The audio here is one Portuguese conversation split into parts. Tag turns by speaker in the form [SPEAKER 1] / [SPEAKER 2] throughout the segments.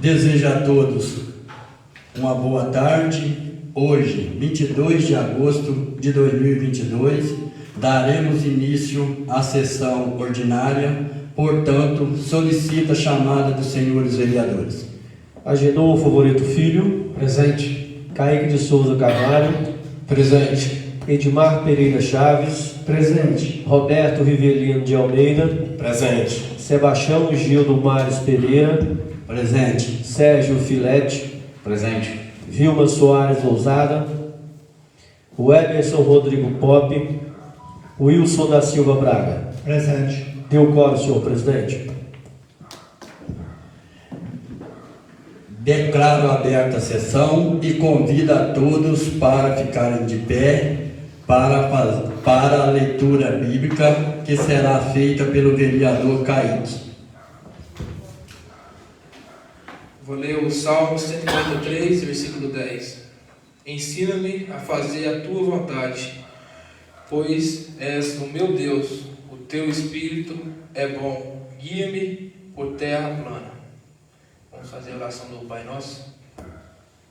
[SPEAKER 1] Desejo a todos uma boa tarde. Hoje, 22 de agosto de 2022, daremos início à sessão ordinária. Portanto, solicito a chamada dos senhores vereadores.
[SPEAKER 2] Agenor Favorito Filho.
[SPEAKER 3] Presente.
[SPEAKER 2] Kaique de Souza Carvalho.
[SPEAKER 3] Presente.
[SPEAKER 2] Edmar Pereira Chaves.
[SPEAKER 3] Presente.
[SPEAKER 2] Roberto Rivelino de Almeida.
[SPEAKER 3] Presente.
[SPEAKER 2] Sebastião Gildo Mares Pereira.
[SPEAKER 1] Presente.
[SPEAKER 2] Sérgio Filete.
[SPEAKER 3] Presente.
[SPEAKER 2] Vilma Soares Lousada. Weberson Rodrigo Pop. Wilson da Silva Braga.
[SPEAKER 3] Presente.
[SPEAKER 2] Deu quórum, senhor presidente.
[SPEAKER 1] Declaro aberta a sessão e convido a todos para ficarem de pé para a leitura bíblica que será feita pelo vereador Kaique.
[SPEAKER 4] Vou ler o Salmo 143, versículo 10. Ensina-me a fazer a tua vontade, pois és o meu Deus, o teu Espírito é bom. Guia-me por terra plana. Vamos fazer a oração do Pai Nosso.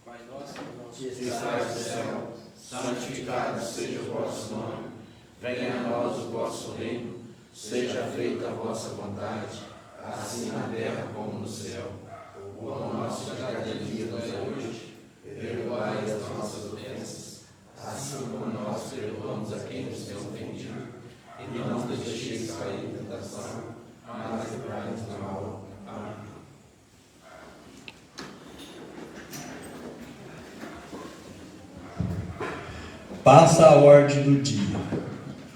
[SPEAKER 4] Pai Nosso,
[SPEAKER 5] que estás no céu, santificado seja o vosso nome. Venha a nós o vosso reino. Seja feita a vossa vontade, assim na terra como no céu. O pão nosso de cada dia nos dai hoje. Perdoai as nossas ofensas, assim como nós perdoamos a quem nos tem ofendido. E não nos deixeis cair em tentação, mas livrai-nos do mal. Amém.
[SPEAKER 1] Passa a ordem do dia.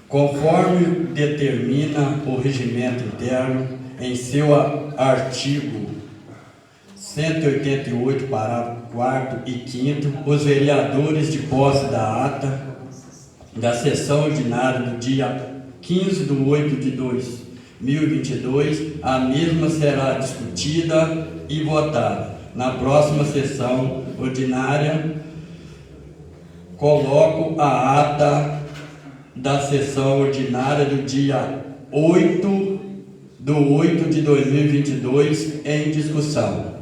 [SPEAKER 1] Conforme determina o regimento interno, em seu artigo 188, parágrafo 4º e 5º, os vereadores de posse da ata da sessão ordinária do dia 15 de 8 de 2022, a mesma será discutida e votada. Na próxima sessão ordinária, coloco a ata da sessão ordinária do dia 8 de 8 de 2022 em discussão.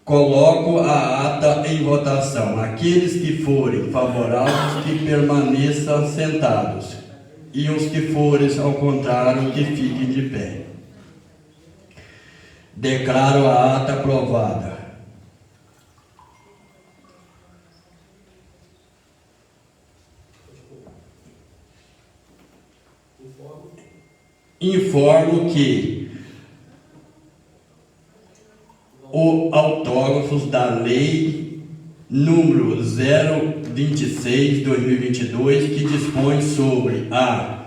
[SPEAKER 1] Coloco a ata em votação. Aqueles que forem favoráveis, que permaneçam sentados. E os que forem ao contrário, que fiquem de pé. Declaro a ata aprovada. Informo que os autógrafos da Lei número 026/2022, que dispõe sobre a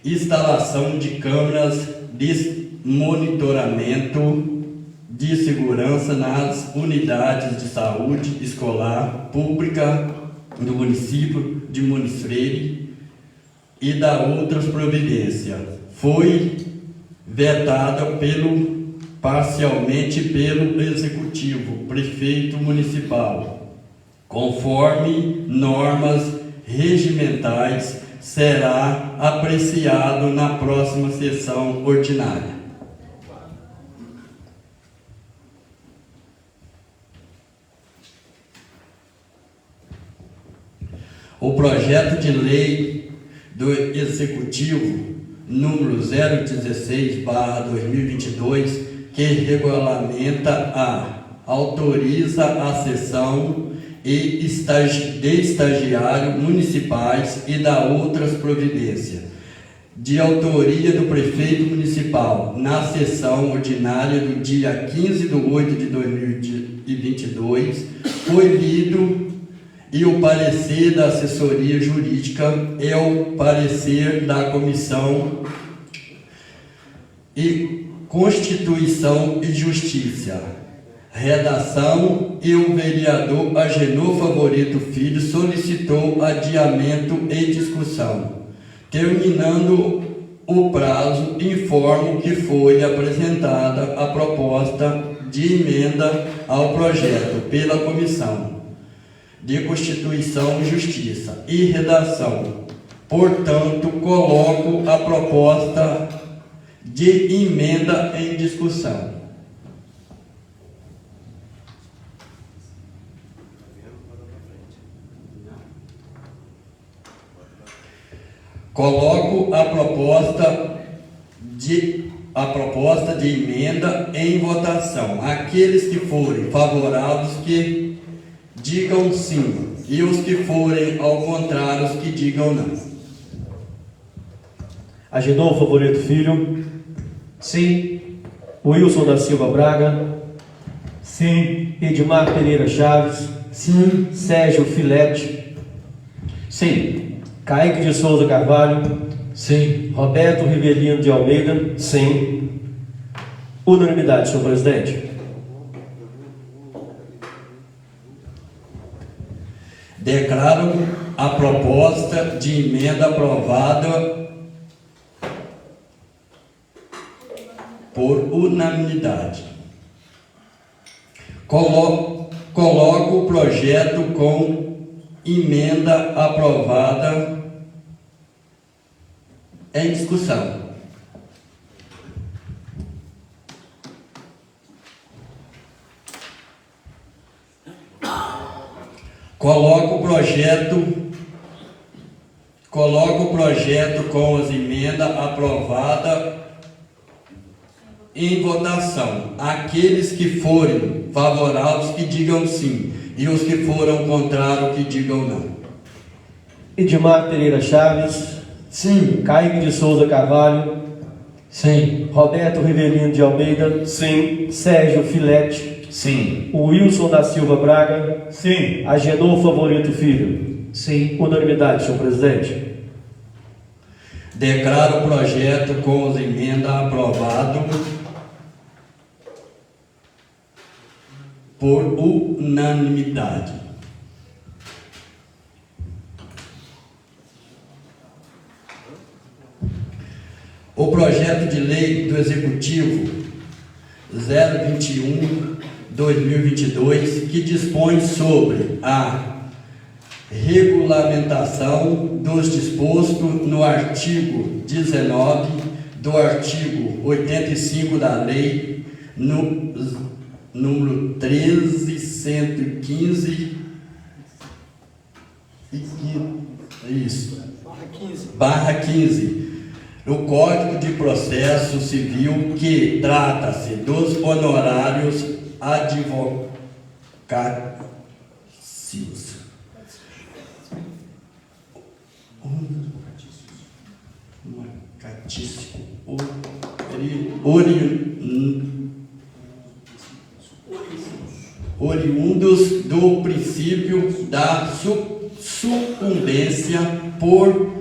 [SPEAKER 1] instalação de câmeras de monitoramento de segurança nas unidades de saúde escolar pública do município de Muniz Freire e da outras providências, foi vetada parcialmente pelo Executivo, Prefeito Municipal, conforme normas regimentais, será apreciado na próxima sessão ordinária. O projeto de lei do Executivo número 016/2022, que regulamenta autoriza a cessão de estagiários municipais e da outras providências, de autoria do prefeito municipal, na sessão ordinária do dia 15 de 8 de 2022, foi lido e o parecer da assessoria jurídica e o parecer da Comissão e Constituição e Justiça. Redação e o vereador Agenor Favorito Filho solicitou adiamento e discussão. Terminando o prazo, informo que foi apresentada a proposta de emenda ao projeto pela Comissão de Constituição e Justiça e Redação Portanto, coloco a proposta de emenda em discussão. Coloco a proposta de emenda em votação. Aqueles que forem favoráveis que digam sim, e os que forem ao contrário que digam não.
[SPEAKER 2] Agenor Favorito Filho.
[SPEAKER 3] Sim.
[SPEAKER 2] Wilson da Silva Braga.
[SPEAKER 3] Sim.
[SPEAKER 2] Edmar Pereira Chaves.
[SPEAKER 1] Sim.
[SPEAKER 2] Sérgio Filete.
[SPEAKER 3] Sim.
[SPEAKER 2] Kaique de Souza Carvalho.
[SPEAKER 3] Sim.
[SPEAKER 2] Roberto Rivelino de Almeida.
[SPEAKER 3] Sim.
[SPEAKER 2] Unanimidade, senhor presidente.
[SPEAKER 1] Declaro a proposta de emenda aprovada por unanimidade. Coloco o projeto com emenda aprovada em discussão. Coloco o projeto com as emendas aprovadas em votação. Aqueles que forem favoráveis que digam sim, e os que foram contrários que digam não.
[SPEAKER 2] Edmar Pereira Chaves.
[SPEAKER 1] Sim.
[SPEAKER 2] Kaique de Souza Carvalho.
[SPEAKER 3] Sim.
[SPEAKER 2] Roberto Rivelino de Almeida.
[SPEAKER 3] Sim.
[SPEAKER 2] Sérgio Filete.
[SPEAKER 3] Sim.
[SPEAKER 2] Wilson da Silva Braga.
[SPEAKER 3] Sim.
[SPEAKER 2] Agenor Favorito Filho.
[SPEAKER 3] Sim.
[SPEAKER 2] Unanimidade, senhor presidente.
[SPEAKER 1] Declaro o projeto com as emendas aprovado por unanimidade. O projeto de lei do Executivo 021/2022, que dispõe sobre a regulamentação dos dispostos no artigo 19 do artigo 85 da Lei número 13.115 /15 no Código de Processo Civil, que trata-se dos honorários advocatícios. Oriundos do princípio da sucumbência por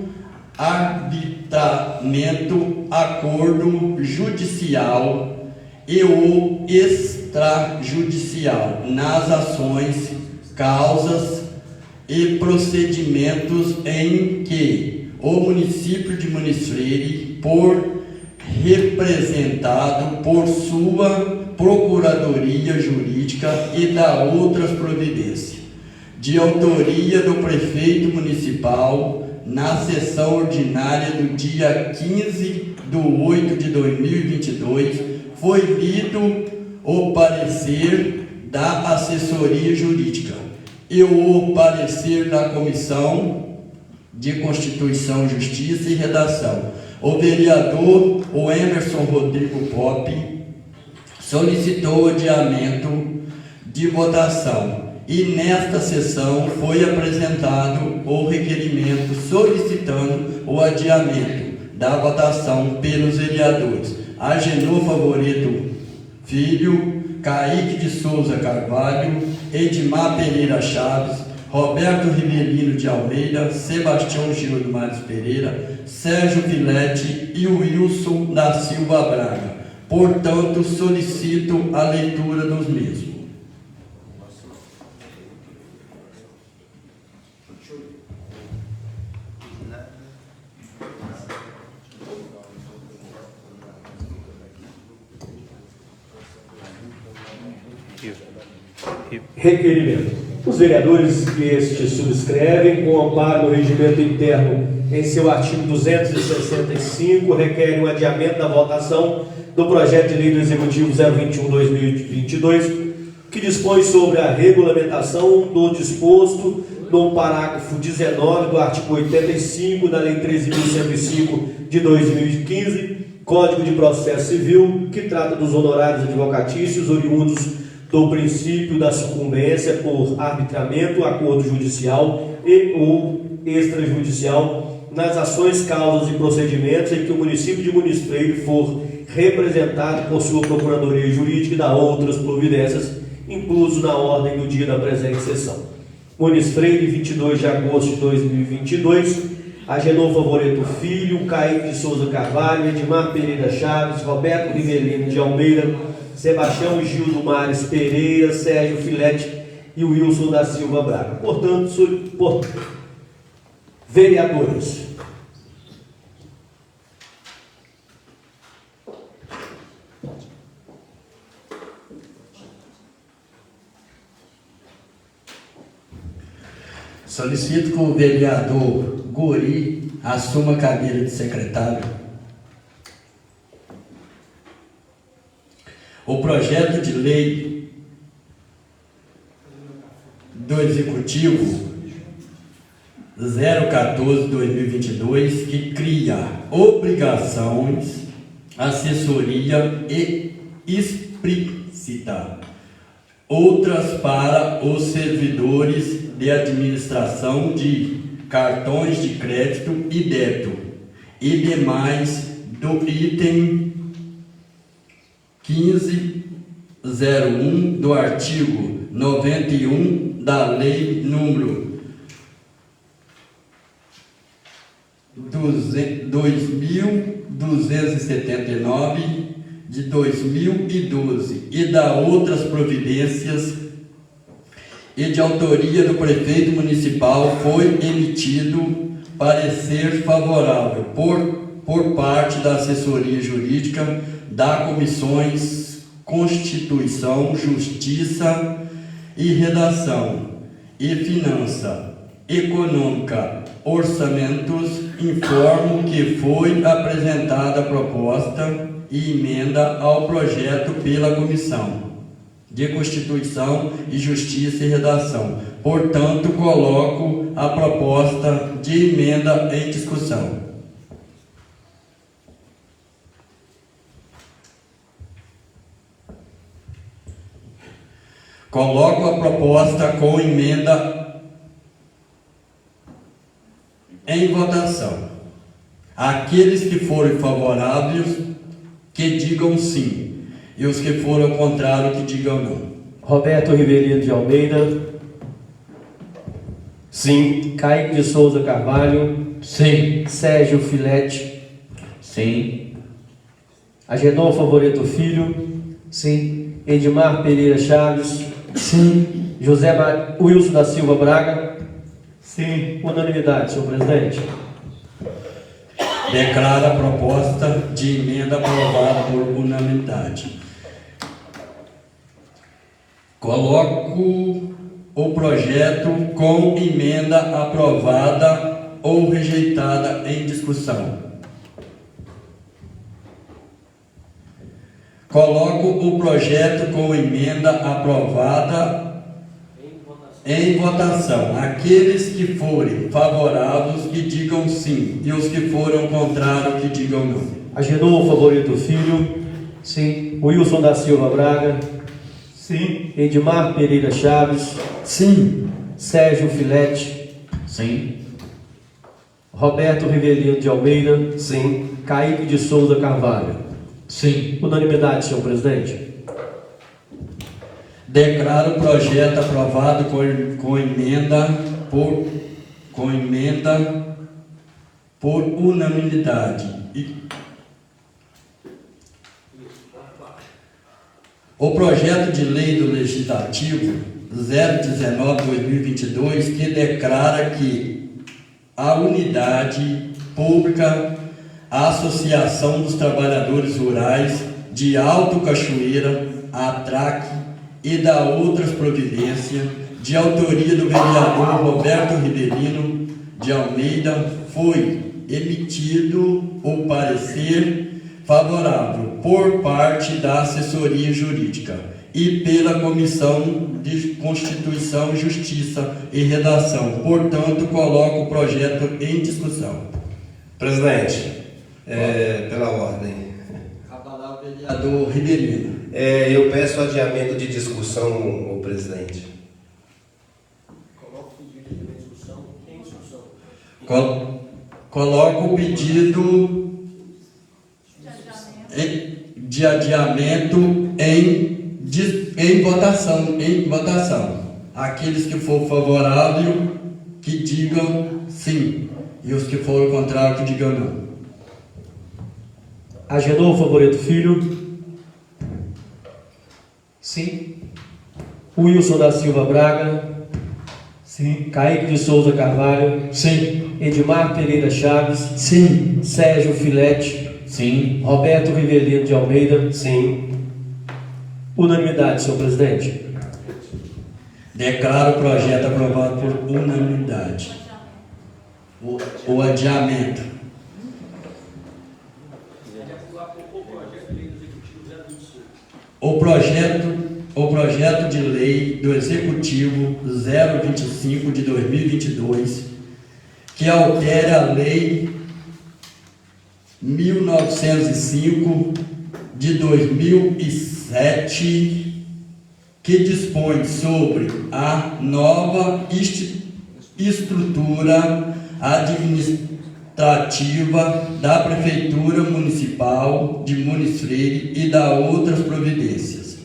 [SPEAKER 1] arbitramento, acordo judicial e ou extrajudicial nas ações, causas e procedimentos em que o município de Muniz Freire, por representado por sua Procuradoria Jurídica e da outras providências, de autoria do prefeito municipal, na sessão ordinária do dia 15/8/2022, foi lido o parecer da assessoria jurídica e o parecer da Comissão de Constituição, Justiça e Redação. O vereador Emerson Rodrigo Pop solicitou o adiamento de votação e nesta sessão foi apresentado o requerimento solicitando o adiamento da votação pelos vereadores Agenor Favorito Filho, Kaique de Souza Carvalho, Edmar Pereira Chaves, Roberto Rivelino de Almeida, Sebastião Gil do Mares Pereira, Sérgio Filete e Wilson da Silva Braga. Portanto, solicito a leitura dos mesmos.
[SPEAKER 2] Requerimento. Os vereadores que este subscrevem, com amparo no regimento interno em seu artigo 265, requer um adiamento da votação do projeto de lei do Executivo 021/2022, que dispõe sobre a regulamentação do disposto no parágrafo 19 do artigo 85 da Lei 13.105 de 2015, Código de Processo Civil, que trata dos honorários advocatícios oriundos do princípio da sucumbência por arbitramento, acordo judicial e ou extrajudicial nas ações, causas e procedimentos em que o município de Muniz Freire for representado por sua procuradoria jurídica e da outras providências, incluso na ordem do dia da presente sessão. Muniz Freire, 22 de agosto de 2022, Agenor Favoreto Filho, Caíque de Souza Carvalho, Edmar Pereira Chaves, Roberto Rivelino de Almeida, Sebastião Gildo Mares Pereira, Sérgio Filete e Wilson da Silva Braga. Portanto, vereadores,
[SPEAKER 1] solicito que o vereador Gori assuma a cadeira de secretário. O projeto de lei do Executivo 014/2022, que cria obrigações, assessoria e explicita outras para os servidores de administração de cartões de crédito e débito e demais do item 1501 do artigo 91 da Lei número 2279 de 2012 e da outras providências e de autoria do prefeito municipal, foi emitido parecer favorável por parte da assessoria jurídica da Comissões Constituição, Justiça e Redação e Finança Econômica, Orçamentos. Informo que foi apresentada a proposta e emenda ao projeto pela Comissão de Constituição e Justiça e Redação. Portanto, coloco a proposta de emenda em discussão. Coloco a proposta com emenda em votação. Aqueles que forem favoráveis, que digam sim, e os que forem ao contrário, que digam não.
[SPEAKER 2] Roberto Rivelino de Almeida,
[SPEAKER 3] Sim.
[SPEAKER 2] Caíque de Souza Carvalho,
[SPEAKER 3] Sim.
[SPEAKER 2] Sérgio Filete,
[SPEAKER 3] Sim.
[SPEAKER 2] Agenor Favoreto Filho,
[SPEAKER 3] Sim.
[SPEAKER 2] Edmar Pereira Chaves,
[SPEAKER 3] Sim.
[SPEAKER 2] Wilson da Silva Braga.
[SPEAKER 3] Sim.
[SPEAKER 2] Unanimidade, senhor presidente.
[SPEAKER 1] Declaro a proposta de emenda aprovada por unanimidade. Coloco o projeto com emenda aprovada ou rejeitada em discussão. Coloco o projeto com emenda aprovada em votação. Aqueles que forem favoráveis, que digam sim, e os que forem contrários, que digam não.
[SPEAKER 2] Agenor Favoreto Filho,
[SPEAKER 3] Sim.
[SPEAKER 2] Wilson da Silva Braga,
[SPEAKER 3] Sim.
[SPEAKER 2] Edmar Pereira Chaves,
[SPEAKER 1] Sim.
[SPEAKER 2] Sérgio Filete,
[SPEAKER 3] Sim.
[SPEAKER 2] Roberto Rivelino de Almeida,
[SPEAKER 3] Sim.
[SPEAKER 2] Caíque de Souza Carvalho.
[SPEAKER 3] Sim.
[SPEAKER 2] Unanimidade, senhor presidente.
[SPEAKER 1] Declaro o projeto aprovado com emenda por unanimidade. O projeto de lei do Legislativo 019/2022, que declara que a unidade pública, a Associação dos Trabalhadores Rurais de Alto Cachoeira, a ATRAC, e da outras providências, de autoria do vereador Roberto Rivelino de Almeida, foi emitido o parecer favorável por parte da assessoria jurídica e pela Comissão de Constituição, Justiça e Redação. Portanto, coloco o projeto em discussão.
[SPEAKER 6] Presidente, pela ordem.
[SPEAKER 1] A palavra é vereador Ribeirinho.
[SPEAKER 6] Eu peço adiamento de discussão, o presidente.
[SPEAKER 2] Coloco o pedido de discussão em discussão.
[SPEAKER 1] Coloco o pedido de adiamento em votação. Aqueles que for favorável, que digam sim. E os que forem contrário, que digam não.
[SPEAKER 2] Agenor Favoreto Filho.
[SPEAKER 3] Sim.
[SPEAKER 2] Wilson da Silva Braga.
[SPEAKER 3] Sim.
[SPEAKER 2] Kaique de Souza Carvalho.
[SPEAKER 3] Sim.
[SPEAKER 2] Edmar Pereira Chaves.
[SPEAKER 1] Sim.
[SPEAKER 2] Sérgio Filete.
[SPEAKER 3] Sim.
[SPEAKER 2] Roberto Rivelino de Almeida.
[SPEAKER 6] Sim.
[SPEAKER 2] Unanimidade, senhor presidente.
[SPEAKER 1] Declaro o projeto aprovado por unanimidade. O adiamento. O projeto de lei do Executivo 025 de 2022, que altera a lei 1905 de 2007, que dispõe sobre a nova estrutura administrativa da Prefeitura Municipal de Muniz Freire e da outras providências,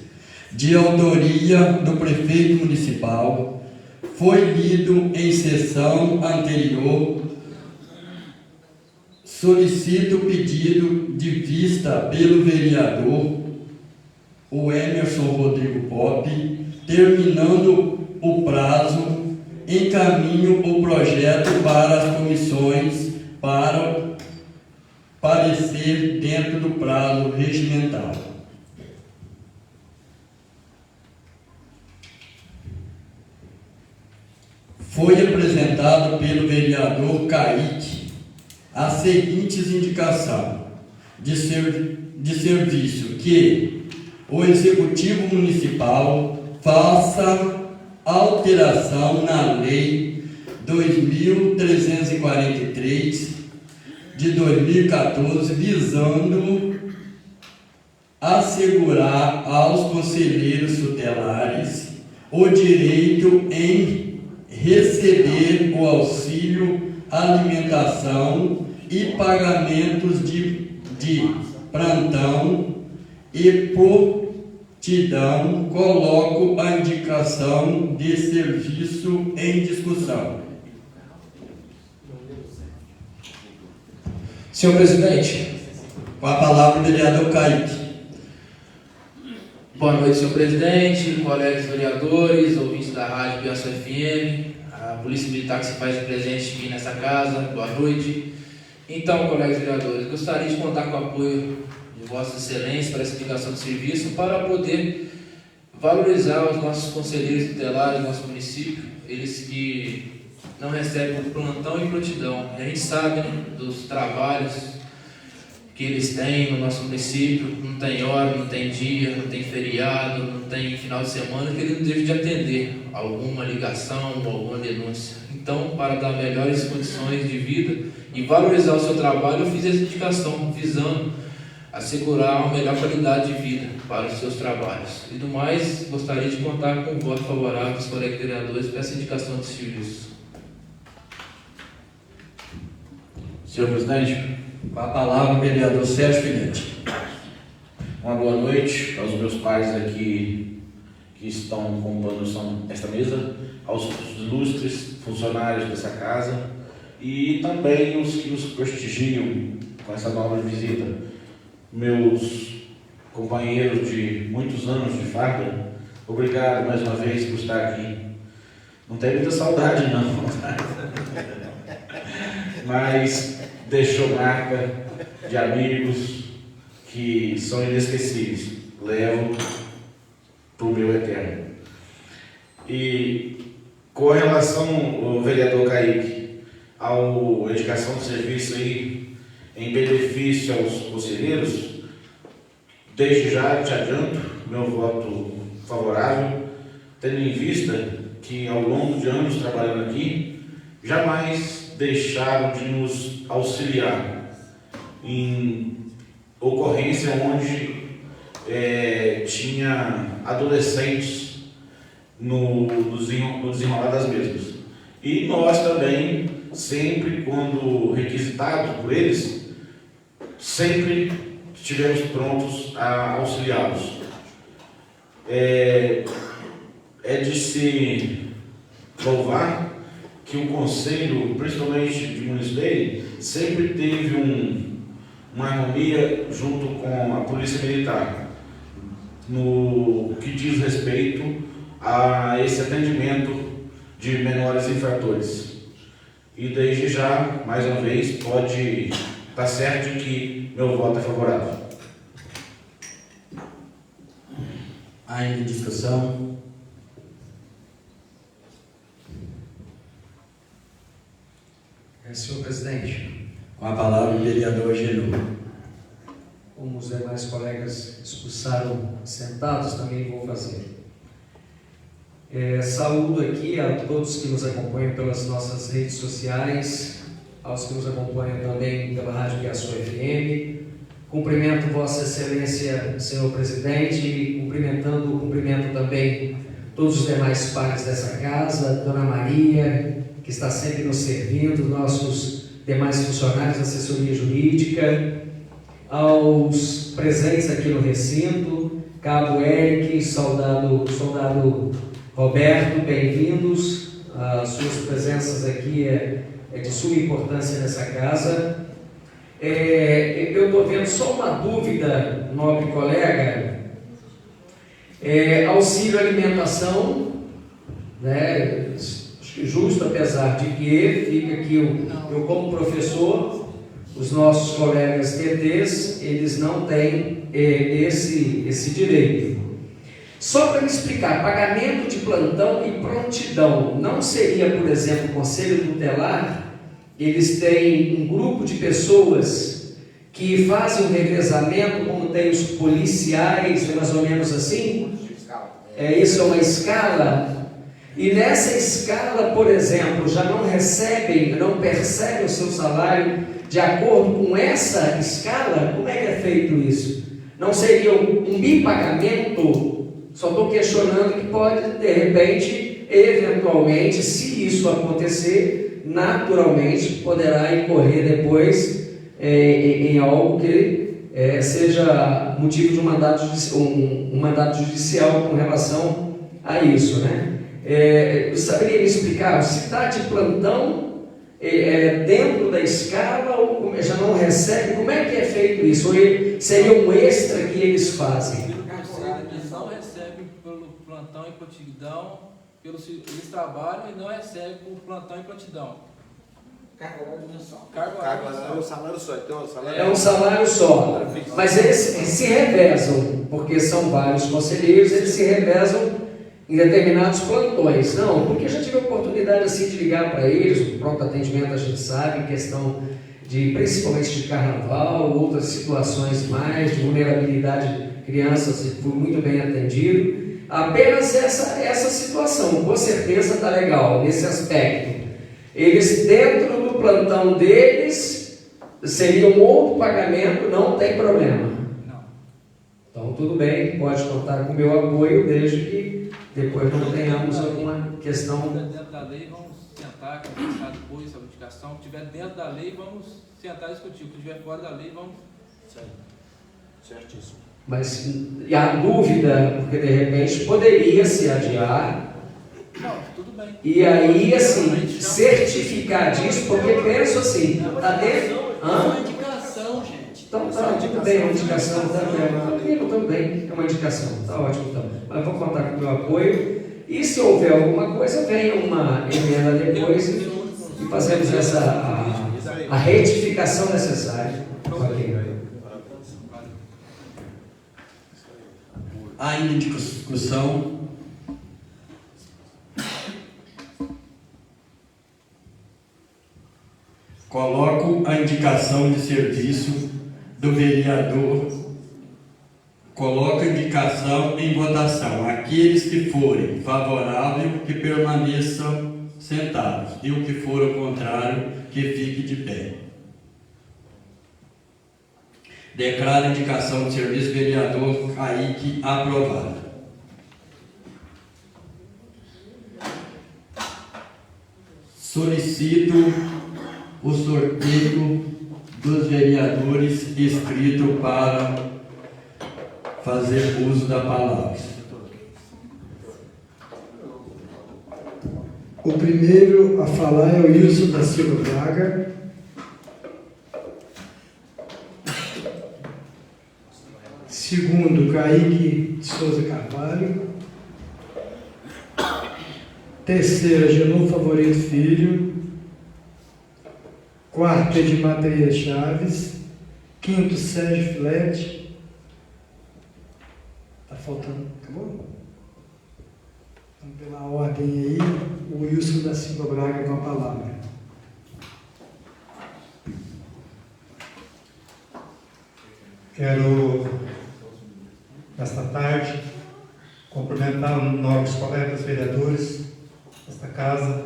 [SPEAKER 1] de autoria do Prefeito Municipal, foi lido em sessão anterior. Solicito o pedido de vista pelo vereador o Emerson Rodrigo Pop. Terminando o prazo, encaminho o projeto para as comissões para parecer dentro do prazo regimental. Foi apresentado pelo vereador Kaique as seguintes indicações de serviço: que o Executivo Municipal faça alteração na Lei 2.343 de 2014, visando assegurar aos conselheiros tutelares o direito em receber o auxílio alimentação e pagamentos de plantão e prontidão. Coloco a indicação de serviço em discussão.
[SPEAKER 4] Senhor presidente.
[SPEAKER 1] Com a palavra o vereador Kaique.
[SPEAKER 4] Boa noite, senhor presidente, colegas vereadores, ouvintes da Rádio Piaçu FM, a Polícia Militar que se faz presente aqui nessa casa, boa noite. Então, colegas vereadores, gostaria de contar com o apoio de Vossa Excelência para essa indicação de serviço, para poder valorizar os nossos conselheiros tutelares do nosso município, eles que não recebem plantão e prontidão. A gente sabe, né, dos trabalhos que eles têm no nosso município, não tem hora, não tem dia, não tem feriado, não tem final de semana, que eles não deixam de atender alguma ligação ou alguma denúncia. Então, para dar melhores condições de vida e valorizar o seu trabalho, eu fiz essa indicação, visando assegurar uma melhor qualidade de vida para os seus trabalhos. E do mais, gostaria de contar com o voto favorável dos colegas vereadores para essa indicação de serviço.
[SPEAKER 5] Senhor presidente,
[SPEAKER 1] Com a palavra o vereador Sérgio Filete.
[SPEAKER 5] uma boa noite aos meus pais aqui que estão compondo esta mesa, aos ilustres funcionários dessa casa e também os que nos prestigiam com essa nova visita. Meus companheiros de muitos anos de farda, obrigado mais uma vez por estar aqui. Não tem muita saudade não, mas deixou marca de amigos que são inesquecíveis. Levo para o meu eterno. E com relação ao vereador Kaique, à indicação de serviço aí em benefício aos conselheiros, desde já te adianto meu voto favorável, tendo em vista que ao longo de anos trabalhando aqui, jamais deixaram de nos auxiliar em ocorrência onde tinha adolescentes no desenrolar das mesmas. E nós também, sempre quando requisitado por eles, sempre estivemos prontos a auxiliá-los. É de se louvar que o Conselho, principalmente de Munispei, sempre teve uma harmonia junto com a Polícia Militar, no que diz respeito a esse atendimento de menores infratores. E desde já, mais uma vez, pode estar certo de que meu voto é favorável.
[SPEAKER 1] Ainda em discussão?
[SPEAKER 3] Senhor presidente,
[SPEAKER 1] Com a palavra o vereador Genu.
[SPEAKER 3] como os demais colegas expulsaram sentados, também vou fazer. Saúdo aqui a todos que nos acompanham pelas nossas redes sociais, aos que nos acompanham também pela Rádio Piaçu FM. Cumprimento Vossa Excelência, senhor presidente, e cumprimento também todos os demais pares dessa casa, Dona Maria, que está sempre nos servindo, nossos demais funcionários da assessoria jurídica, aos presentes aqui no recinto, Cabo Eric, soldado Roberto, bem-vindos. As suas presenças aqui é de suma importância nessa casa. Eu estou vendo só uma dúvida, nobre colega. Auxílio alimentação, né? Justo, apesar de que fica aqui eu como professor, os nossos colegas TTs, eles não têm esse direito. Só para me explicar, pagamento de plantão e prontidão não seria, por exemplo, o Conselho Tutelar? Eles têm um grupo de pessoas que fazem um revezamento, como tem os policiais, mais ou menos assim? Isso é uma escala. E nessa escala, por exemplo, já não percebem o seu salário de acordo com essa escala? Como é que é feito isso? Não seria um bipagamento? Só estou questionando que pode, de repente, eventualmente, se isso acontecer, naturalmente poderá incorrer depois em algo que seja motivo de um mandato judicial com relação a isso, né? Saberia me explicar, se está de plantão dentro da escala ou já não recebe, como é que é feito isso? Ou seria um extra que eles fazem?
[SPEAKER 7] Eles não recebem pelo plantão e prontidão, eles trabalham e não recebem por plantão e prontidão.
[SPEAKER 8] Carga horária mensal.
[SPEAKER 7] Carga
[SPEAKER 8] É um salário só, então
[SPEAKER 7] É um salário só.
[SPEAKER 3] Mas eles se revezam, porque são vários conselheiros, eles se revezam em determinados plantões. Não, porque eu já tive a oportunidade assim de ligar para eles, o pronto atendimento a gente sabe, em questão principalmente de carnaval, outras situações mais, de vulnerabilidade de crianças, fui muito bem atendido. Apenas essa situação, com certeza está legal nesse aspecto. Eles, dentro do plantão deles, seria um outro pagamento, não tem problema.
[SPEAKER 7] Não.
[SPEAKER 3] Então, tudo bem, pode contar com o meu apoio, desde que depois não tenhamos alguma questão.
[SPEAKER 7] Se estiver dentro da lei, vamos sentar, conversar depois sobre a indicação. Se estiver dentro da lei, vamos sentar e discutir. Se estiver fora da lei, vamos...
[SPEAKER 8] certíssimo.
[SPEAKER 3] Mas e a dúvida, porque de repente poderia se adiar.
[SPEAKER 7] Não, tudo bem.
[SPEAKER 3] E aí, assim, certificar disso, porque penso assim, está dentro.
[SPEAKER 7] É uma indicação, gente.
[SPEAKER 3] Então tá, tudo bem, uma indicação, tá bem, também, é uma indicação, tá ótimo então. Mas vou contar com o meu apoio, e se houver alguma coisa, venha uma emenda depois e fazemos a retificação necessária. Ok.
[SPEAKER 1] Ainda em discussão? Coloco a indicação de serviço do vereador. Coloco a indicação em votação. Aqueles que forem favoráveis, que permaneçam sentados. E o que for o contrário, que fique de pé. Declaro a indicação de serviço vereador Kaique aprovada. Solicito o sorteio dos vereadores inscritos para fazer uso da palavra.
[SPEAKER 9] O primeiro a falar é o Wilson da Silva Braga. Segundo, Kaique de Souza Carvalho. Terceiro, Genô Favorito Filho. Quarto, Edmar Pereira Chaves. Quinto, Sérgio Filete. Está faltando, acabou? Então, pela ordem aí, o Wilson da Silva Braga com a palavra.
[SPEAKER 10] Quero, nesta tarde, cumprimentar os nobres colegas vereadores desta casa.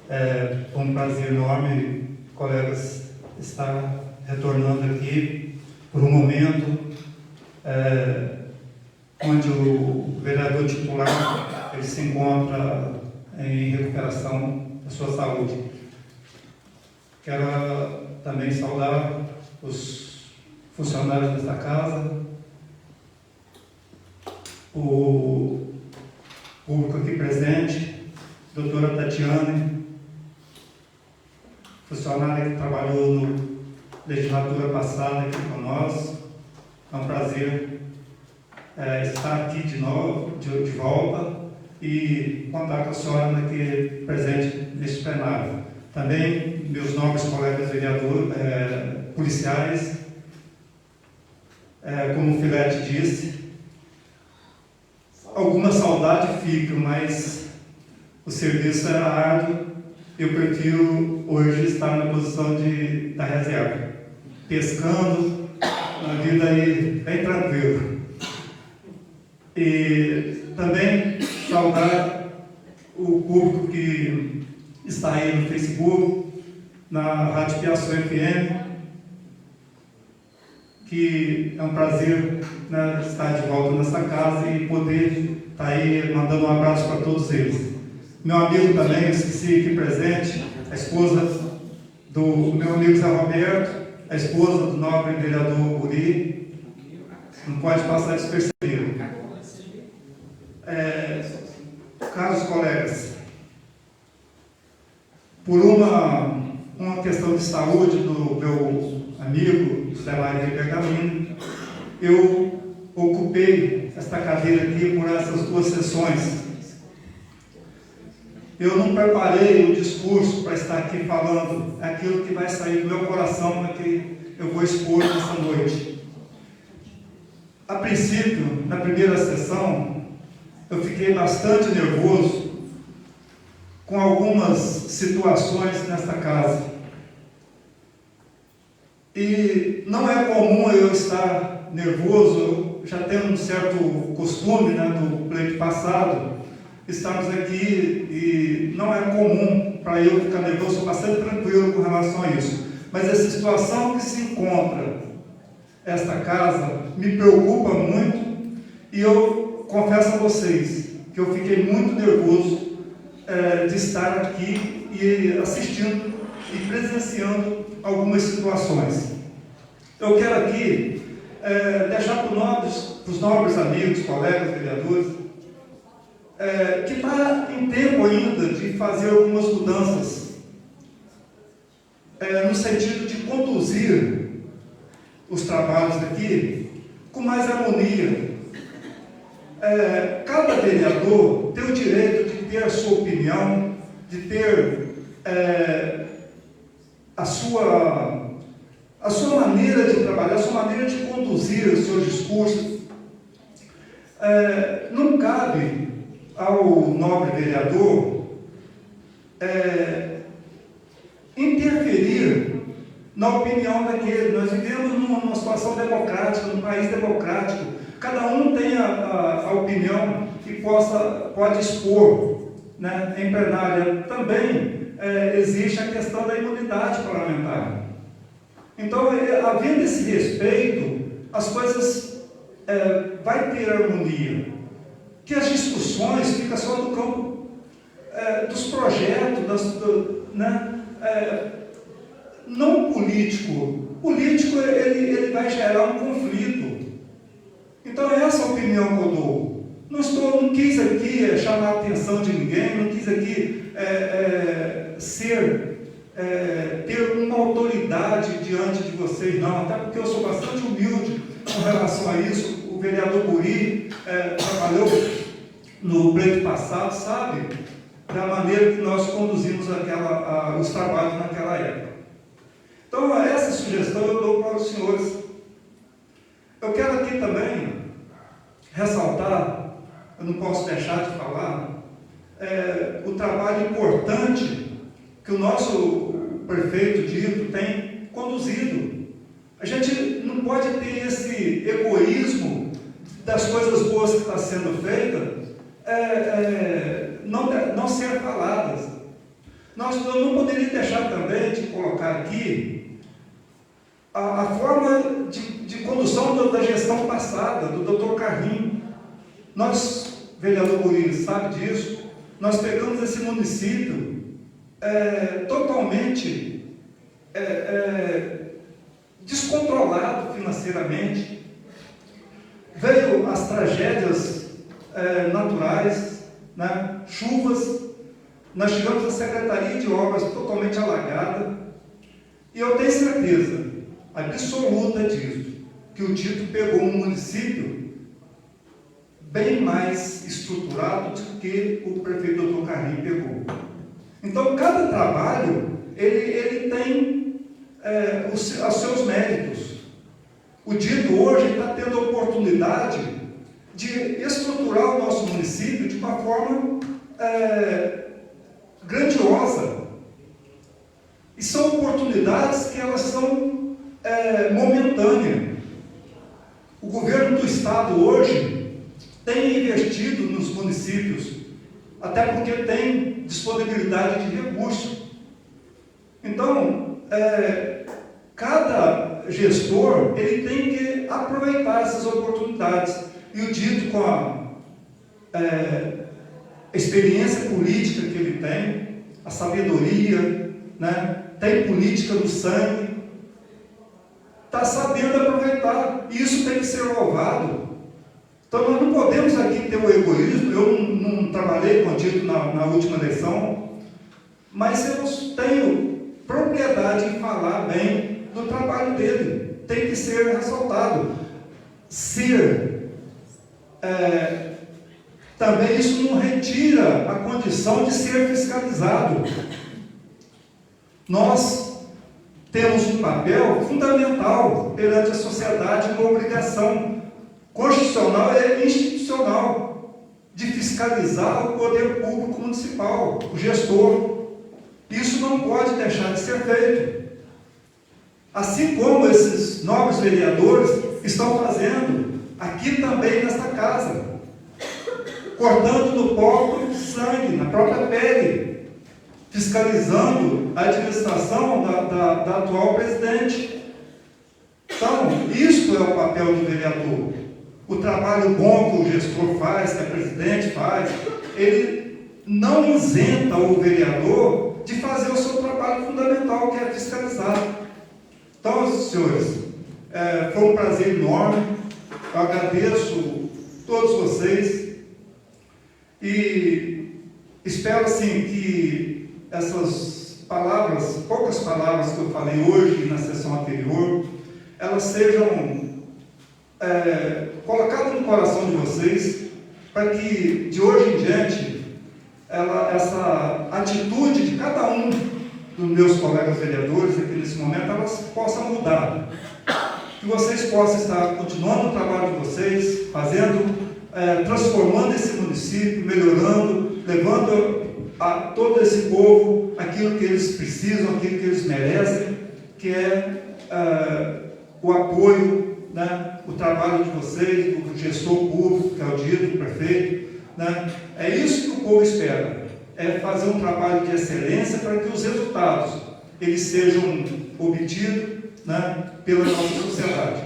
[SPEAKER 10] É um prazer enorme, colegas, estar retornando aqui por um momento onde o vereador titular ele se encontra em recuperação da sua saúde. Quero também saudar os funcionários desta casa, o público aqui presente, doutora Tatiane, funcionária que trabalhou na legislatura passada aqui com nós. É um prazer estar aqui de novo, de volta, e contar com a senhora aqui presente neste plenário. Também meus nobres colegas vereadores, policiais, como o Filete disse, alguma saudade fica, mas o serviço era árduo. Eu prefiro hoje estar na posição da reserva, pescando, uma vida aí bem tranquila. E também saudar o público que está aí no Facebook, na Rádio Piaçu FM, que é um prazer, né, estar de volta nessa casa e poder estar aí mandando um abraço para todos eles. Meu amigo também, eu esqueci aqui presente, a esposa do meu amigo Zé Roberto, a esposa do nobre vereador Guri, não pode passar despercebido. Caros colegas, por uma questão de saúde do meu amigo José Maria Bergamini, eu ocupei esta cadeira aqui por essas 2 sessões. Eu não preparei o discurso para estar aqui falando aquilo que vai sair do meu coração, que eu vou expor nessa noite. A princípio, na primeira sessão, eu fiquei bastante nervoso com algumas situações nesta casa. E não é comum eu estar nervoso, eu já tenho um certo costume, né, do pleito passado, estarmos aqui e não é comum para eu ficar nervoso, sou bastante tranquilo com relação a isso. Mas essa situação que se encontra esta casa me preocupa muito e eu confesso a vocês que eu fiquei muito nervoso de estar aqui e assistindo e presenciando algumas situações. Eu quero aqui deixar para os nobres amigos, colegas, vereadores, que está em tempo ainda de fazer algumas mudanças, no sentido de conduzir os trabalhos aqui com mais harmonia. Cada vereador tem o direito de ter a sua opinião, de ter a sua maneira de trabalhar, a sua maneira de conduzir os seus discursos. Não cabe ao nobre vereador interferir na opinião daquele. Nós vivemos numa situação democrática, num país democrático. Cada um tem a opinião que pode expor, né, em plenária. Também existe a questão da imunidade parlamentar. Então, havendo esse respeito, as coisas vai ter harmonia. Que as discussões ficam só no campo dos projetos, não político. Político, ele vai gerar um conflito. Então, é essa a opinião que eu dou. Não quis aqui chamar a atenção de ninguém, não quis aqui ter uma autoridade diante de vocês, não. Até porque eu sou bastante humilde com relação a isso. O vereador Buri trabalhou no pleito passado, sabe? Da maneira que nós conduzimos os trabalhos naquela época. Então, essa sugestão eu dou para os senhores. Eu quero aqui também ressaltar, eu não posso deixar de falar, o trabalho importante que o nosso prefeito Dito tem conduzido. A gente não pode ter esse egoísmo das coisas boas que estão sendo feitas, não ser faladas. Eu não poderia deixar também de colocar aqui a forma de condução da gestão passada, do Dr. Carrinho. Nós, vereador Murilo, sabe disso, nós pegamos esse município totalmente descontrolado financeiramente. Veio as tragédias naturais, né? Chuvas, nós tivemos a Secretaria de Obras totalmente alagada, e eu tenho certeza absoluta disso, que o Dito pegou um município bem mais estruturado do que o prefeito Dr. Carrinho pegou. Então, cada trabalho, ele tem os seus méritos. O Dito hoje está tendo a oportunidade de estruturar o nosso município de uma forma grandiosa. E são oportunidades que elas são momentâneas. O governo do estado hoje tem investido nos municípios, até porque tem disponibilidade de recursos. Então, cada gestor ele tem que aproveitar essas oportunidades. E o Dito, com a experiência política que ele tem, a sabedoria, né, tem política no sangue, está sabendo aproveitar. E isso tem que ser louvado. Então, nós não podemos aqui ter o egoísmo. Eu não trabalhei com o Dito na última eleição, mas eu tenho propriedade em falar bem do trabalho dele. Tem que ser ressaltado. Também isso não retira a condição de ser fiscalizado. Nós temos um papel fundamental perante a sociedade, uma obrigação constitucional e institucional de fiscalizar o poder público municipal, o gestor. Isso não pode deixar de ser feito. Assim como esses novos vereadores estão fazendo aqui também nesta casa, cortando no próprio sangue, na própria pele, fiscalizando a administração da atual presidente. Então, isso é o papel do vereador. O trabalho bom que o gestor faz, que a presidente faz, ele não isenta o vereador de fazer o seu trabalho fundamental, que é fiscalizar. Então, senhores, foi um prazer enorme. Eu agradeço todos vocês e espero assim que essas palavras, poucas palavras que eu falei hoje na sessão anterior, elas sejam colocadas no coração de vocês, para que de hoje em diante essa atitude de cada um dos meus colegas vereadores aqui nesse momento, elas possam mudar. Que vocês possam estar continuando o trabalho de vocês, transformando esse município, melhorando, levando a todo esse povo aquilo que eles precisam, aquilo que eles merecem, que é o apoio, né, o trabalho de vocês, do gestor público, que é o dito, o prefeito, né? É isso que o povo espera, é fazer um trabalho de excelência para que os resultados eles sejam obtidos, né, pela nossa sociedade.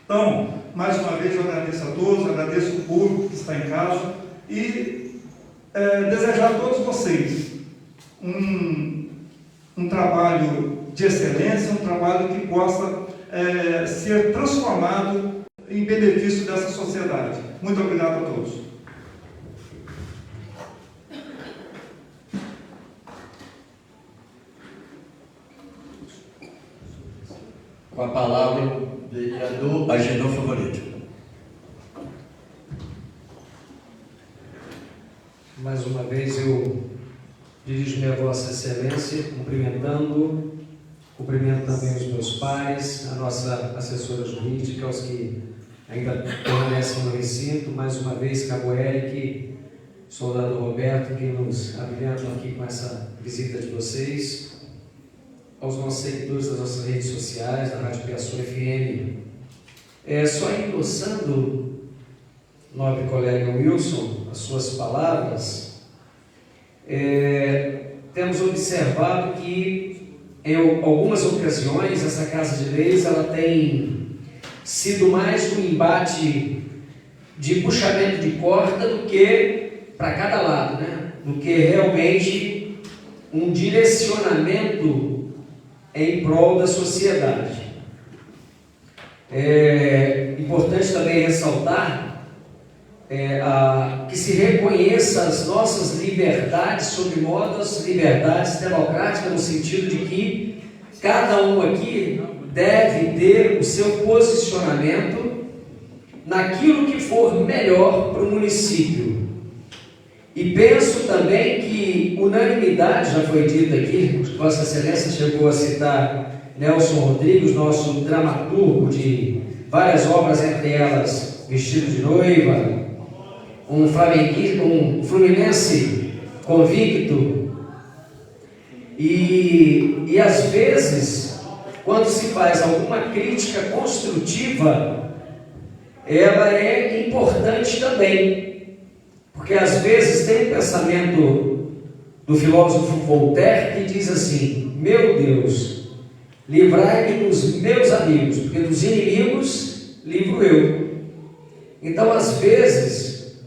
[SPEAKER 10] Então, mais uma vez eu agradeço a todos, agradeço o público que está em casa e desejar a todos vocês um trabalho de excelência, um trabalho que possa ser transformado em benefício dessa sociedade. Muito obrigado a todos.
[SPEAKER 1] Com a palavra, o vereador Agenor Favorito.
[SPEAKER 3] Mais uma vez eu dirijo-me a Vossa Excelência, cumprimento também os meus pais, a nossa assessora jurídica, os que ainda permanecem no recinto, mais uma vez Cabo Eric, soldado Roberto, que nos abrilhantam aqui com essa visita de vocês, aos nossos seguidores das nossas redes sociais, da Rádio Piaçu FM. Só endossando, nobre colega Wilson, as suas palavras, temos observado que em algumas ocasiões essa Casa de Leis ela tem sido mais um embate de puxamento de corda do que para cada lado, né? Do que realmente um direcionamento em prol da sociedade. É importante também ressaltar que se reconheça as nossas liberdades, sob modo as liberdades democráticas, no sentido de que cada um aqui deve ter o seu posicionamento naquilo que for melhor para o município. E penso também que unanimidade, já foi dito aqui, Vossa Excelência chegou a citar Nelson Rodrigues, nosso dramaturgo de várias obras, entre elas Vestido de Noiva, um fluminense convicto, e às vezes, quando se faz alguma crítica construtiva, ela é importante também. Porque às vezes tem um pensamento do filósofo Voltaire que diz assim: meu Deus, livrai-me dos meus amigos, porque dos inimigos livro eu. Então, às vezes,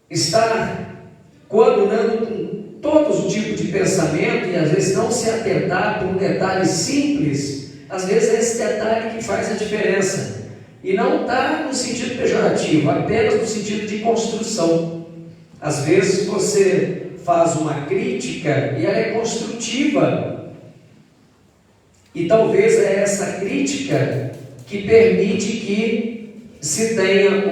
[SPEAKER 3] estar coadunando com todos os tipos de pensamento e às vezes não se atentar por um detalhe simples, às vezes é esse detalhe que faz a diferença. E não está no sentido pejorativo, apenas no sentido de construção. Às vezes você faz uma crítica e ela é construtiva. E talvez é essa crítica que permite que se tenha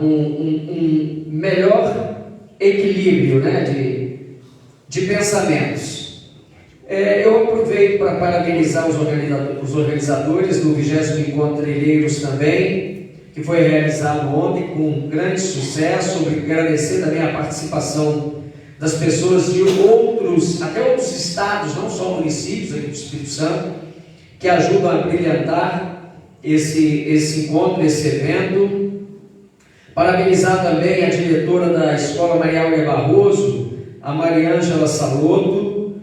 [SPEAKER 3] um melhor equilíbrio, né, de pensamentos. Eu aproveito para parabenizar os organizadores do 20º Encontro Trilheiros também, que foi realizado ontem com grande sucesso. Agradecer também a participação das pessoas de até outros estados, não só municípios aqui do Espírito Santo, que ajudam a brilhantar esse encontro, esse evento. Parabenizar também a diretora da Escola Maria Aurea Barroso, a Mariângela Saloto,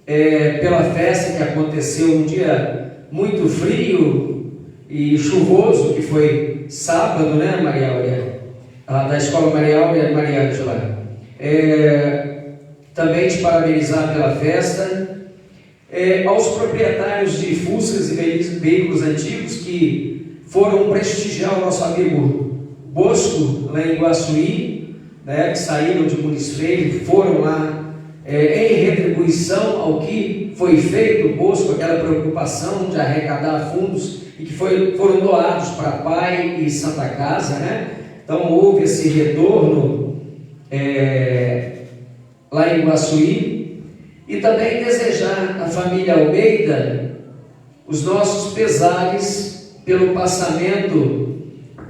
[SPEAKER 3] pela festa que aconteceu um dia muito frio e chuvoso, que foi sábado, né, Maria Aurea? Da Escola Maria Aurea, Mariângela. Também te parabenizar pela festa. Aos proprietários de Fuscas e veículos antigos que foram prestigiar o nosso amigo Bosco, lá em Iguaçuí, né, que saíram de Muniz Freire, foram lá em retribuição ao que foi feito, Bosco, aquela preocupação de arrecadar fundos e que foram doados para Pai e Santa Casa, né? Então houve esse retorno lá em Iguaçuí. E também desejar à família Almeida os nossos pesares pelo passamento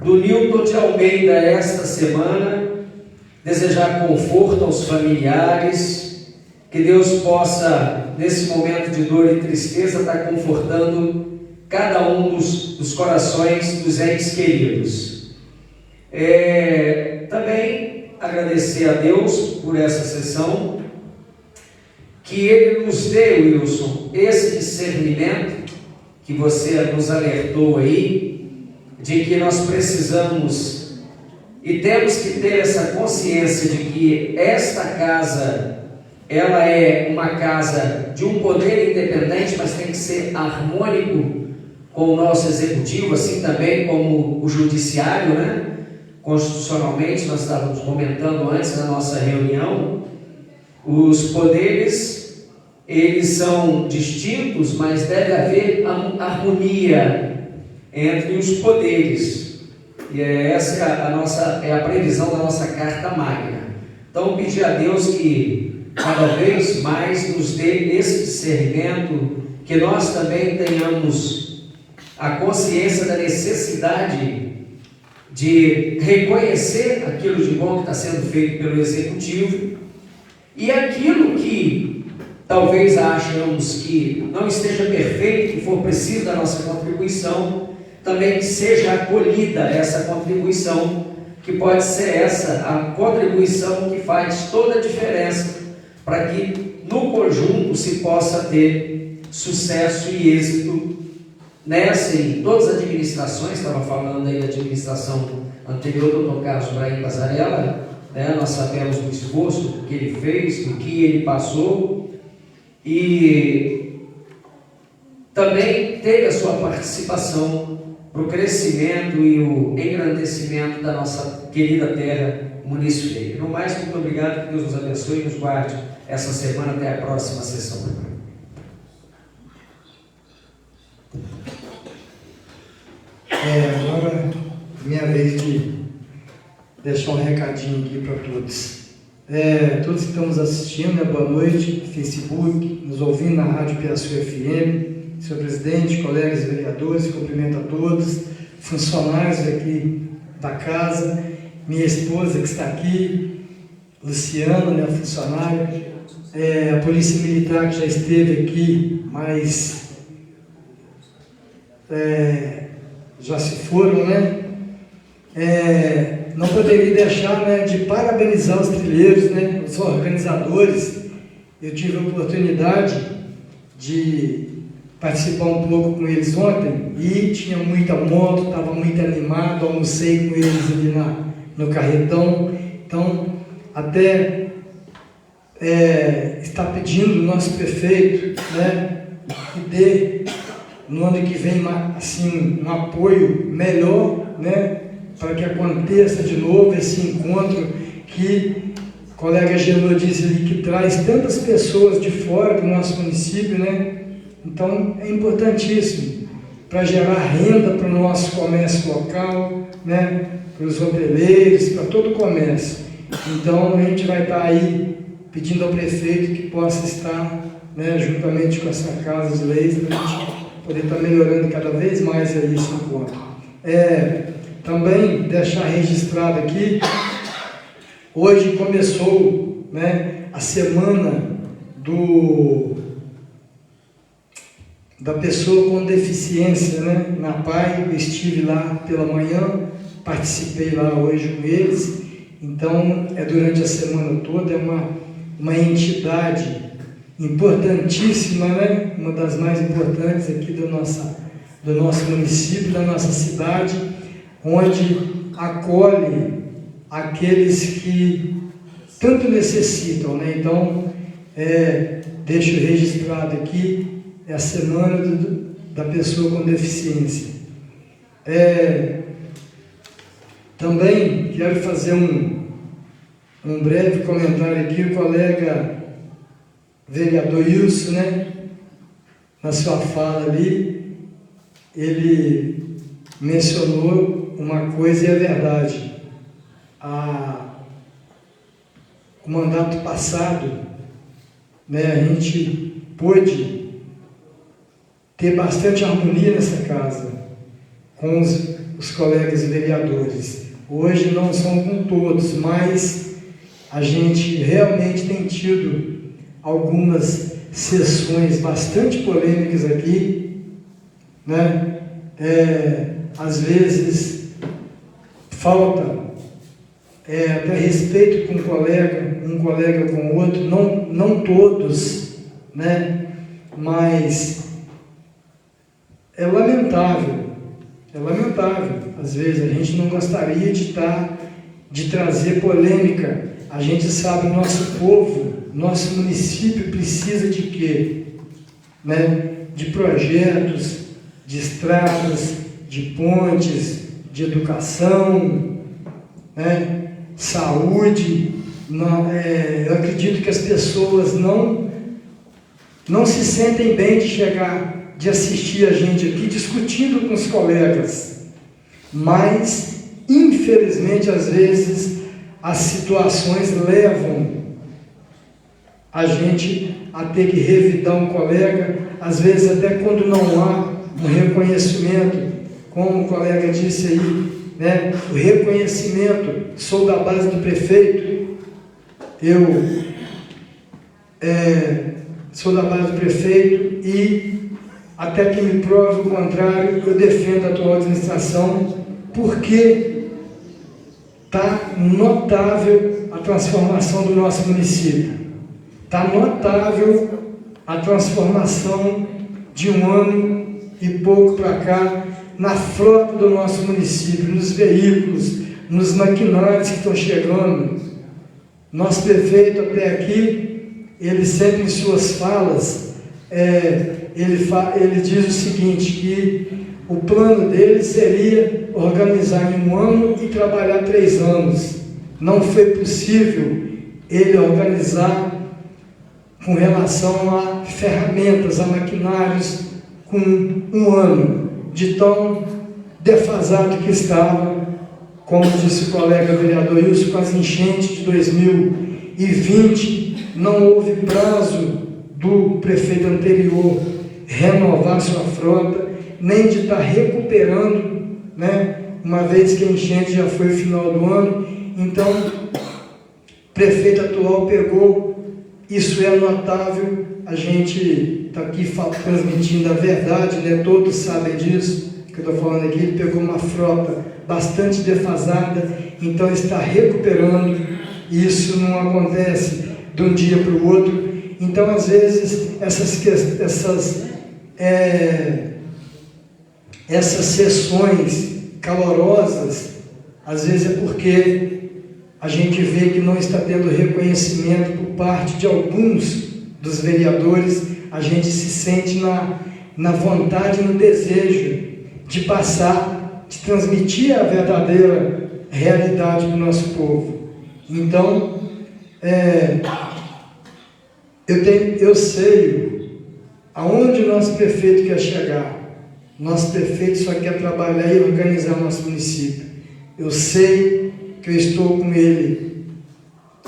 [SPEAKER 3] do Nilton de Almeida esta semana, desejar conforto aos familiares, que Deus possa, nesse momento de dor e tristeza, estar confortando cada um dos corações dos entes queridos. Também agradecer a Deus por essa sessão, que Ele nos dê, Wilson, esse discernimento que você nos alertou aí, de que nós precisamos e temos que ter essa consciência de que esta casa, ela é uma casa de um poder independente, mas tem que ser harmônico com o nosso executivo, assim também como o judiciário, né? Constitucionalmente, nós estávamos comentando antes na nossa reunião, os poderes, eles são distintos, mas deve haver harmonia entre os poderes, e essa é a previsão da nossa Carta Magna. Então, pedir a Deus que cada vez mais nos dê esse discernimento, que nós também tenhamos a consciência da necessidade de reconhecer aquilo de bom que está sendo feito pelo Executivo, e aquilo que talvez achamos que não esteja perfeito, que for preciso da nossa contribuição, também que seja acolhida essa contribuição, que pode ser essa a contribuição que faz toda a diferença para que no conjunto se possa ter sucesso e êxito nessa e em todas as administrações. Estava falando aí da administração anterior do Dr. Carlos Brahim Passarella, né? Nós sabemos do esforço que ele fez, do que ele passou, e também teve a sua participação para o crescimento e o engrandecimento da nossa querida terra, Munício Freire. No mais, muito obrigado, que Deus nos abençoe e nos guarde essa semana até a próxima sessão.
[SPEAKER 9] Agora, minha vez de deixar um recadinho aqui para todos. Todos que estamos assistindo, boa noite, Facebook, nos ouvindo na Rádio Piaçu FM, senhor presidente, colegas vereadores, cumprimento a todos, funcionários aqui da casa, minha esposa que está aqui, Luciana, minha funcionária, a Polícia Militar que já esteve aqui, mas já se foram, né? Não poderia deixar, né, de parabenizar os trilheiros, né, os organizadores. Eu tive a oportunidade de participar um pouco com eles ontem e tinha muita moto, estava muito animado, almocei com eles ali no Carretão. Então, até está pedindo o nosso prefeito, né, que dê no ano que vem assim, um apoio melhor, né, para que aconteça de novo esse encontro que o colega Genô disse ali, que traz tantas pessoas de fora do nosso município, né? Então é importantíssimo para gerar renda para o nosso comércio local, né? Para os hoteleiros, para todo o comércio. Então a gente vai estar aí pedindo ao prefeito que possa estar, né, juntamente com essa Casa de Leis, para a gente poder estar melhorando cada vez mais aí esse encontro. Também deixar registrado aqui, hoje começou, né, a semana da pessoa com deficiência, né, na PAI. Eu estive lá pela manhã, participei lá hoje com eles. Então, durante a semana toda, é uma entidade importantíssima, né, uma das mais importantes aqui do nosso município, da nossa cidade, onde acolhe aqueles que tanto necessitam, né? Então, deixo registrado aqui, a semana da pessoa com deficiência. Também quero fazer um breve comentário aqui. O colega vereador Wilson, né, na sua fala ali, ele mencionou uma coisa, e é verdade. O mandato passado, né, a gente pôde ter bastante harmonia nessa casa com os colegas vereadores. Hoje não são com todos, mas a gente realmente tem tido algumas sessões bastante polêmicas aqui, né? Às vezes falta até respeito com um colega com o outro, não todos, né? Mas é lamentável, às vezes a gente não gostaria de trazer polêmica. A gente sabe, o nosso povo, nosso município precisa de quê? Né? De projetos, de estradas, de pontes, de educação, né? Saúde. Eu acredito que as pessoas não se sentem bem de assistir a gente aqui discutindo com os colegas, mas infelizmente às vezes as situações levam a gente a ter que revidar um colega, às vezes até quando não há um reconhecimento, como o colega disse aí, né? O reconhecimento. Sou da base do prefeito, sou da base do prefeito e até que me prove o contrário, eu defendo a atual administração, porque está notável a transformação do nosso município. Está notável a transformação de um ano e pouco para cá na frota do nosso município, nos veículos, nos maquinários que estão chegando. Nosso prefeito até aqui, ele sempre em suas falas, ele diz o seguinte, que o plano dele seria organizar em um ano e trabalhar 3 anos. Não foi possível ele organizar com relação a ferramentas, a maquinários, com um ano, de tão defasado que estava, como disse o colega vereador Wilson, com as enchentes de 2020, não houve prazo do prefeito anterior renovar sua frota, nem de estar recuperando, né, uma vez que a enchente já foi no final do ano. Então, o prefeito atual pegou, isso é notável, a gente está aqui transmitindo a verdade, né, todos sabem disso, que eu estou falando aqui. Ele pegou uma frota bastante defasada, então está recuperando, e isso não acontece de um dia para o outro. Então, às vezes, essas sessões calorosas, às vezes é porque a gente vê que não está tendo reconhecimento por parte de alguns dos vereadores. A gente se sente na vontade e no desejo de passar, de transmitir a verdadeira realidade para o nosso povo. Então, eu sei aonde o nosso prefeito quer chegar. Nosso prefeito só quer trabalhar e organizar nosso município. Eu sei que eu estou com ele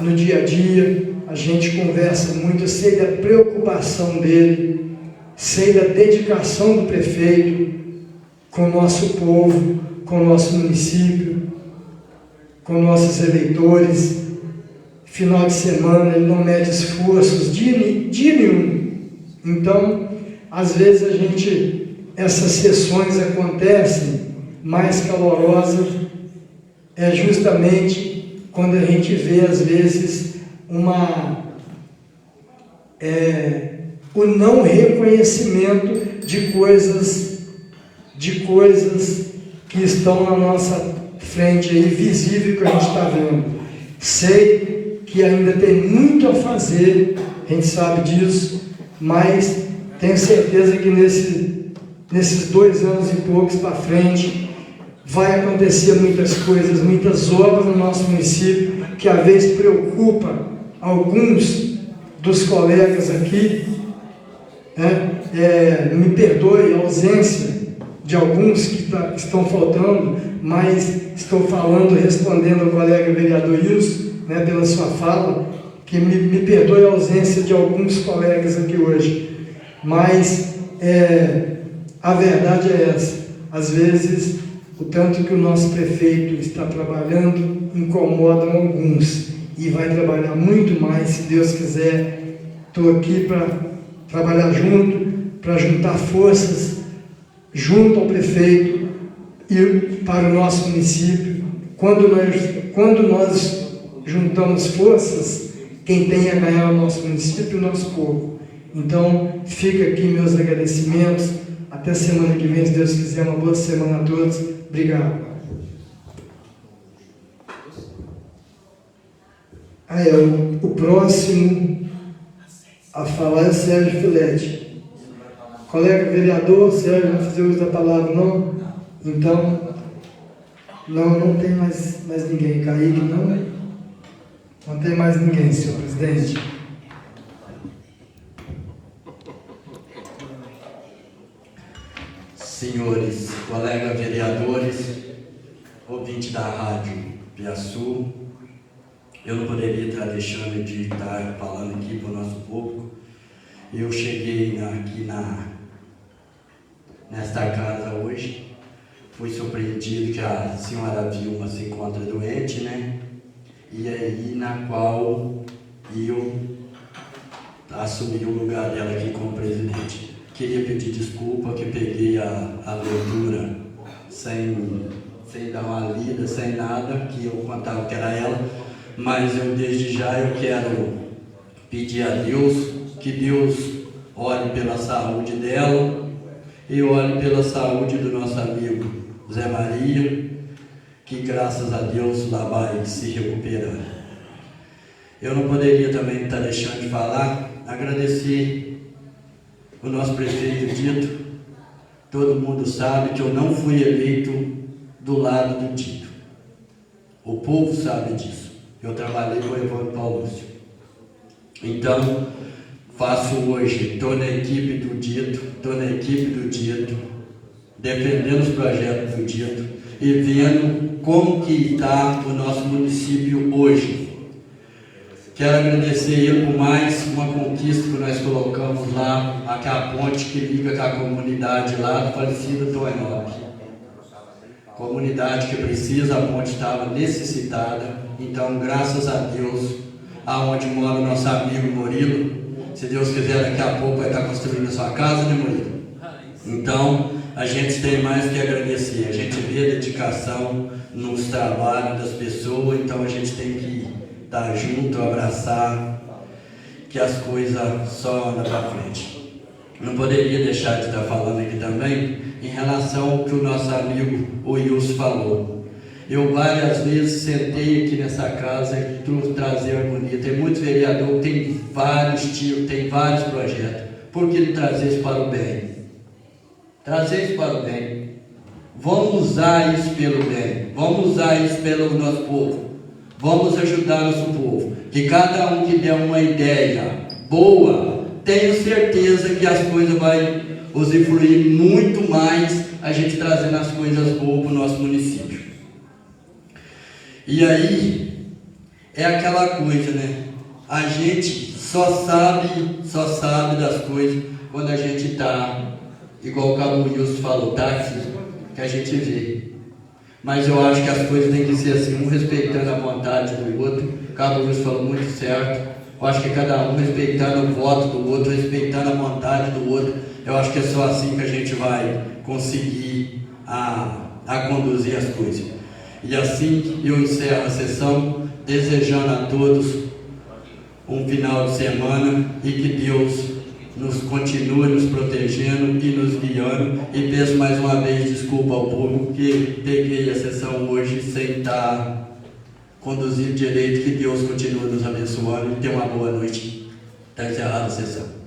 [SPEAKER 9] no dia a dia, a gente conversa muito, eu sei da preocupação dele, sei da dedicação do prefeito com o nosso povo, com o nosso município, com nossos eleitores. Final de semana ele não mede esforços, dia nenhum. Então, às vezes essas sessões acontecem mais calorosas, justamente quando a gente vê, às vezes, o não reconhecimento de coisas que estão na nossa frente aí, visível, que a gente está vendo. Sei que ainda tem muito a fazer, a gente sabe disso, mas tenho certeza que nesses 2 anos e poucos para frente vai acontecer muitas coisas, muitas obras no nosso município, que às vezes preocupa alguns dos colegas aqui, me perdoe a ausência de alguns que estão faltando, mas estou falando, respondendo ao colega vereador Wilson, né, pela sua fala, que me perdoe a ausência de alguns colegas aqui hoje, mas a verdade é essa. Às vezes, o tanto que o nosso prefeito está trabalhando incomoda alguns, e vai trabalhar muito mais, se Deus quiser. Estou aqui para trabalhar junto, para juntar forças junto ao prefeito e para o nosso município. Quando nós juntamos forças, quem tem a ganhar é o nosso município e o nosso povo. Então, fica aqui meus agradecimentos. Até semana que vem, se Deus quiser. Uma boa semana a todos. Obrigado. O próximo a falar é o Sérgio Filete. Colega vereador, Sérgio, vai fazer uso da palavra, não? Então, não tem mais ninguém. Kaique, não? Não tem mais ninguém, senhor presidente.
[SPEAKER 1] Senhores, colegas vereadores, ouvinte da Rádio Piaçu, eu não poderia estar deixando de estar falando aqui para o nosso público. Eu cheguei aqui nesta casa hoje, fui surpreendido que a senhora Vilma se encontra doente, né? E aí, na qual eu assumi o lugar dela aqui como presidente. Queria pedir desculpa que peguei a leitura sem dar uma lida, sem nada, que eu contava que era ela, mas eu desde já eu quero pedir a Deus, que Deus olhe pela saúde dela e olhe pela saúde do nosso amigo Zé Maria, que graças a Deus lá vai se recuperar. Eu não poderia também estar deixando de falar, agradecer o nosso prefeito Dito. Todo mundo sabe que eu não fui eleito do lado do Dito. O povo sabe disso. Eu trabalhei com o Evandro Paulúcio. Então, faço hoje, estou na equipe do Dito, defendendo os projetos do Dito e vendo como que está o nosso município hoje. Quero agradecer ele por mais uma conquista que nós colocamos lá, aquela ponte que liga com a comunidade lá do falecido Tonhoque. Comunidade que precisa, a ponte estava necessitada. Então, graças a Deus, aonde mora o nosso amigo Murilo, se Deus quiser, daqui a pouco vai estar construindo a sua casa, né, Murilo? Então, a gente tem mais que agradecer. A gente vê a dedicação nos trabalhos das pessoas, então a gente tem que estar junto, abraçar, que as coisas só andam para frente. Não poderia deixar de estar falando aqui também em relação ao que o nosso amigo o Wilson falou. Eu várias vezes sentei aqui nessa casa e trouxe trazer harmonia. Tem muitos vereadores, tem vários tipos, tem vários projetos. Por que não trazer isso para o bem? Trazer isso para o bem. Vamos usar isso pelo bem. Vamos usar isso pelo nosso povo. Vamos ajudar nosso povo. Que cada um que der uma ideia boa, tenho certeza que as coisas vão usufruir muito mais a gente trazendo as coisas boas para o nosso município. E aí, é aquela coisa, né? A gente só sabe das coisas quando a gente está, igual o Cabo Wilson falou, táxi, que a gente vê. Mas eu acho que as coisas têm que ser assim, um respeitando a vontade do outro. O Cabo Wilson falou muito certo. Eu acho que cada um respeitando o voto do outro, respeitando a vontade do outro. Eu acho que é só assim que a gente vai conseguir a conduzir as coisas. E assim eu encerro a sessão, desejando a todos um final de semana e que Deus nos continue nos protegendo e nos guiando. E peço mais uma vez desculpa ao público que peguei a sessão hoje sem estar conduzindo direito. Que Deus continue nos abençoando e tenha uma boa noite. Está encerrada a sessão.